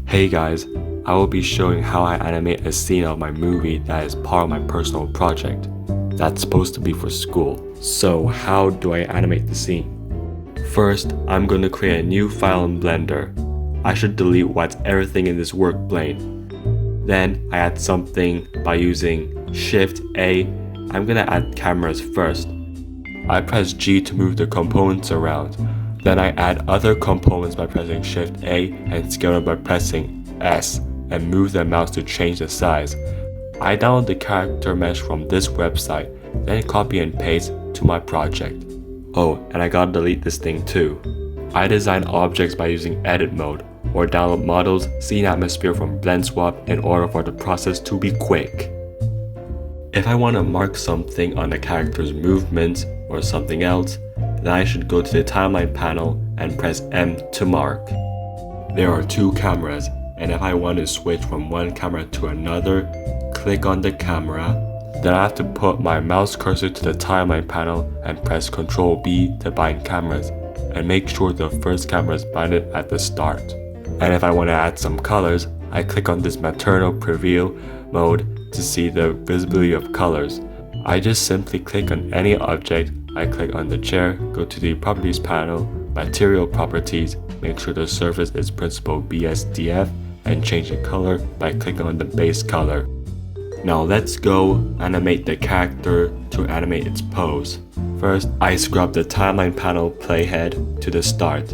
Hey guys, I will be showing how I animate a scene of my movie that is part of my personal project. That's supposed to be for school. So how do I animate the scene? First, I'm going to create a new file in Blender. I should delete what's everything in this work plane. Then I add something by using Shift A. I'm going to add cameras first. I press G to move the components around. Then I add other components by pressing Shift A and scale them by pressing S and move the mouse to change the size. I download the character mesh from this website, then copy and paste to my project. Oh, and I gotta delete this thing too. I design objects by using edit mode or download models, scene atmosphere from blend swap in order for the process to be quick. If I want to mark something on the character's movements or something else, then I should go to the timeline panel and press M to mark. There are two cameras, and if I want to switch from one camera to another, click on the camera. Then I have to put my mouse cursor to the timeline panel and press Ctrl B to bind cameras, and make sure the first camera is binded at the start. And if I want to add some colors, I click on this maternal preview mode to see the visibility of colors. I just simply click on any object. I click on the chair, go to the properties panel, material properties, make sure the surface is principal BSDF, and change the color by clicking on the base color. Now let's go animate the character to animate its pose. First, I scrub the timeline panel playhead to the start.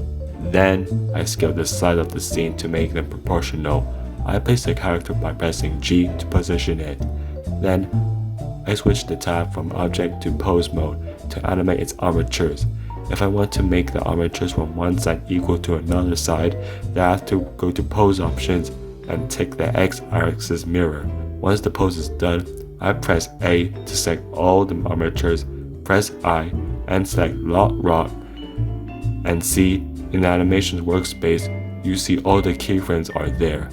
Then, I scale the size of the scene to make them proportional. I place the character by pressing G to position it. Then, I switch the tab from object to pose mode to animate its armatures. If I want to make the armatures from one side equal to another side, then I have to go to pose options and tick the X-axis mirror. Once the pose is done, I press A to select all the armatures, press I and select Lock Rock, and see in the animations workspace, you see all the keyframes are there.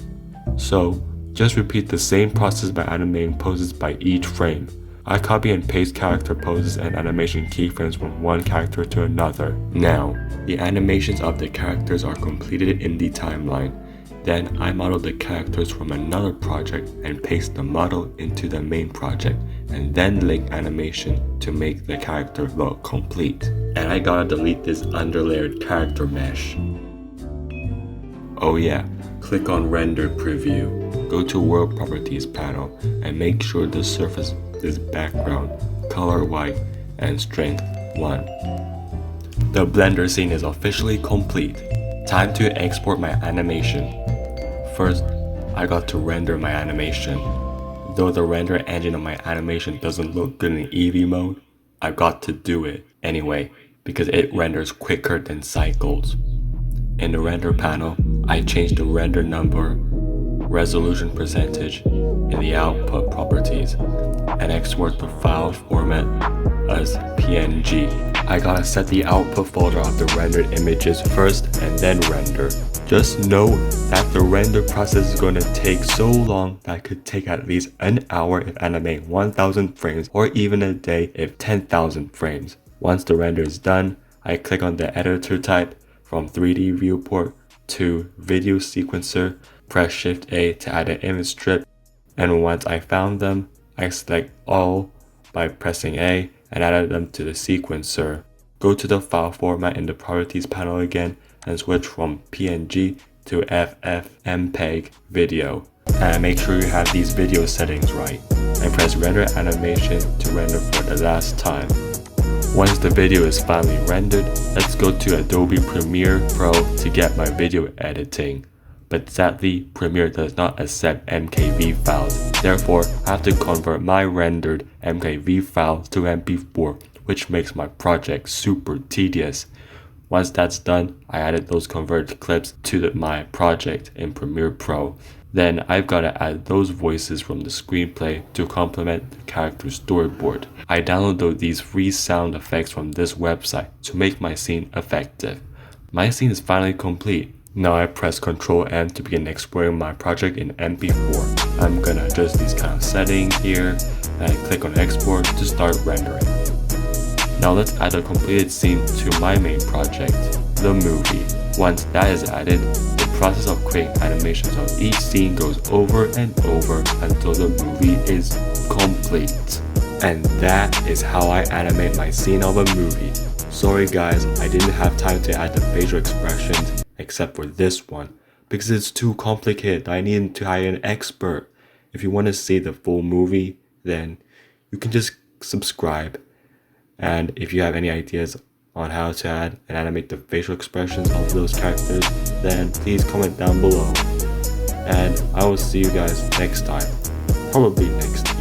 So, just repeat the same process by animating poses by each frame. I copy and paste character poses and animation keyframes from one character to another. Now, the animations of the characters are completed in the timeline. Then I model the characters from another project and paste the model into the main project, and then link animation to make the character look complete. And I gotta delete this underlayered character mesh. Oh yeah, click on render preview. Go to world properties panel and make sure the surface is background, color white, and strength 1. The Blender scene is officially complete. Time to export my animation. First, I got to render my animation. Though the render engine of my animation doesn't look good in Eevee mode, I got to do it anyway because it renders quicker than cycles. In the render panel, I changed the render number, resolution percentage, in the output properties, and export the file format as PNG. I gotta set the output folder of the rendered images first and then render. Just know that the render process is going to take so long that it could take at least an hour if animating 1000 frames or even a day if 10,000 frames. Once the render is done, I click on the editor type from 3D viewport to video sequencer, press Shift A to add an image strip, and once I found them, I select all by pressing A and add them to the sequencer. Go to the file format in the properties panel again and switch from PNG to FFmpeg video. And make sure you have these video settings right. And press render animation to render for the last time. Once the video is finally rendered, let's go to Adobe Premiere Pro to get my video editing. But sadly, Premiere does not accept MKV files. Therefore, I have to convert my rendered MKV files to MP4, which makes my project super tedious. Once that's done, I added those converted clips to my project in Premiere Pro. Then I've got to add those voices from the screenplay to complement the character storyboard. I downloaded these free sound effects from this website to make my scene effective. My scene is finally complete. Now I press Ctrl M to begin exporting my project in MP4. I'm gonna adjust these kind of settings here, and I click on export to start rendering. Now let's add a completed scene to my main project, the movie. Once that is added, the process of creating animation, so each scene goes over and over until the movie is complete. And that is how I animate my scene of a movie. Sorry guys, I didn't have time to add the facial expressions except for this one, because it's too complicated. I needed to hire an expert. If you want to see the full movie, then you can just subscribe. And if you have any ideas on how to add and animate the facial expressions of those characters, then please comment down below. And I will see you guys next time. Probably next time.